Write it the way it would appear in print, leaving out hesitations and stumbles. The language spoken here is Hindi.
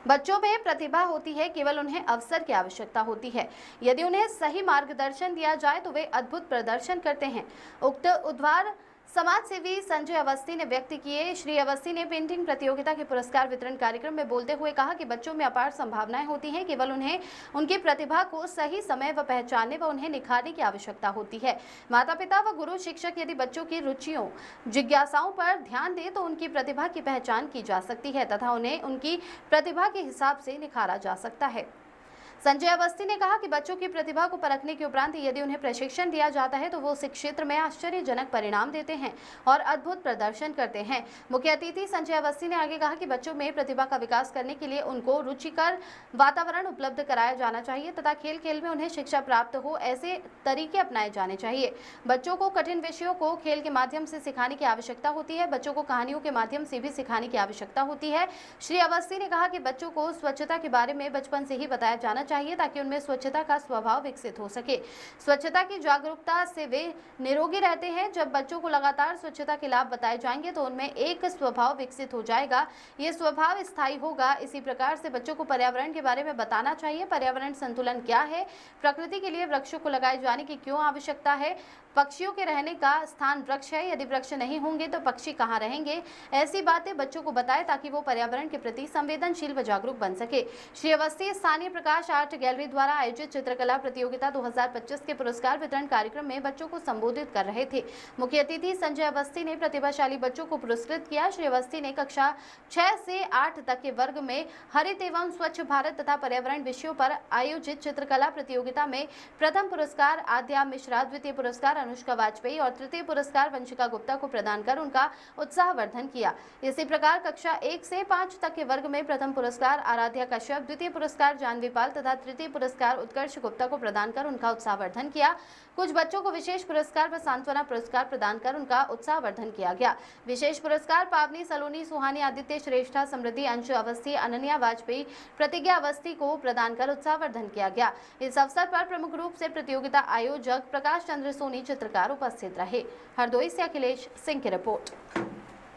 बच्चों में प्रतिभा होती है, केवल उन्हें अवसर की आवश्यकता होती है। यदि उन्हें सही मार्गदर्शन दिया जाए तो वे अद्भुत प्रदर्शन करते हैं। उक्त उद्गार समाज सेवी संजय अवस्थी ने व्यक्त किए। श्री अवस्थी ने पेंटिंग प्रतियोगिता के पुरस्कार वितरण कार्यक्रम में बोलते हुए कहा कि बच्चों में अपार संभावनाएं होती हैं, केवल उन्हें उनकी प्रतिभा को सही समय व पहचानने व उन्हें निखारने की आवश्यकता होती है। माता पिता व गुरु शिक्षक यदि बच्चों की रुचियों जिज्ञासाओं पर ध्यान दें तो उनकी प्रतिभा की पहचान की जा सकती है तथा उन्हें उनकी प्रतिभा के हिसाब से निखारा जा सकता है। संजय अवस्थी ने कहा कि बच्चों की प्रतिभा को परखने के उपरांत यदि उन्हें प्रशिक्षण दिया जाता है तो वो उस क्षेत्र में आश्चर्यजनक परिणाम देते हैं और अद्भुत प्रदर्शन करते हैं। मुख्य अतिथि संजय अवस्थी ने आगे कहा कि बच्चों में प्रतिभा का विकास करने के लिए उनको रुचिकर वातावरण उपलब्ध कराया जाना चाहिए तथा खेल खेल में उन्हें शिक्षा प्राप्त हो ऐसे तरीके अपनाए जाने चाहिए। बच्चों को कठिन विषयों को खेल के माध्यम से सिखाने की आवश्यकता होती है। बच्चों को कहानियों के माध्यम से भी सिखाने की आवश्यकता होती है। श्री अवस्थी ने कहा कि बच्चों को स्वच्छता के बारे में बचपन से ही बताया जाना चाहिए ताकि उनमें स्वच्छता का स्वभाव विकसित हो सके। स्वच्छता की जागरूकता से वे निरोगी रहते हैं। जब बच्चों को लगातार स्वच्छता के लाभ बताए जाएंगे तो उनमें एक स्वभाव विकसित हो जाएगा। ये स्वभाव स्थायी होगा। इसी प्रकार से बच्चों को पर्यावरण के बारे में बताना चाहिए। पर्यावरण संतुलन क्या है, प्रकृति के लिए वृक्षों को लगाए जाने की क्यों आवश्यकता है, पक्षियों के रहने का स्थान वृक्ष है, यदि वृक्ष नहीं होंगे तो पक्षी कहाँ रहेंगे। ऐसी बातें बच्चों को बताएं ताकि वो पर्यावरण के प्रति संवेदनशील व जागरूक बन सके। श्री अवस्थी स्थानीय प्रकाश आर्ट गैलरी द्वारा आयोजित चित्रकला प्रतियोगिता 2025 के पुरस्कार वितरण कार्यक्रम में बच्चों को संबोधित कर रहे थे। मुख्य अतिथि संजय अवस्थी ने प्रतिभाशाली बच्चों को पुरस्कृत किया। श्री अवस्थी ने कक्षा 6 से 8 तक के वर्ग में हरित एवं स्वच्छ भारत तथा पर्यावरण विषयों पर आयोजित चित्रकला प्रतियोगिता में प्रथम पुरस्कार आद्या मिश्रा, द्वितीय पुरस्कार अनुष्का वाजपेयी और तृतीय पुरस्कार वंशिका गुप्ता को प्रदान कर उनका उत्साहवर्धन किया। इसी प्रकार कक्षा 1 से 5 तक के वर्ग में प्रथम पुरस्कार आराध्या कश्यप, द्वितीय पुरस्कार जानवी पाल तथा तृतीय पुरस्कार उत्कर्ष गुप्ता को प्रदान कर उनका उत्साहवर्धन किया। कुछ बच्चों को विशेष पुरस्कार व सांत्वना पुरस्कार प्रदान कर उनका उत्साहवर्धन किया गया। विशेष पुरस्कार पावनी सलोनी, सुहानी, आदित्य श्रेष्ठा, समृद्धि, अंशु अवस्थी, अनन्या वाजपेयी, प्रतिज्ञा अवस्थी को प्रदान कर उत्साहवर्धन किया गया। इस अवसर पर प्रमुख रूप से प्रतियोगिता आयोजक प्रकाश चंद्र सोनी चित्रकार उपस्थित रहे। हरदोई से अखिलेश सिंह की रिपोर्ट।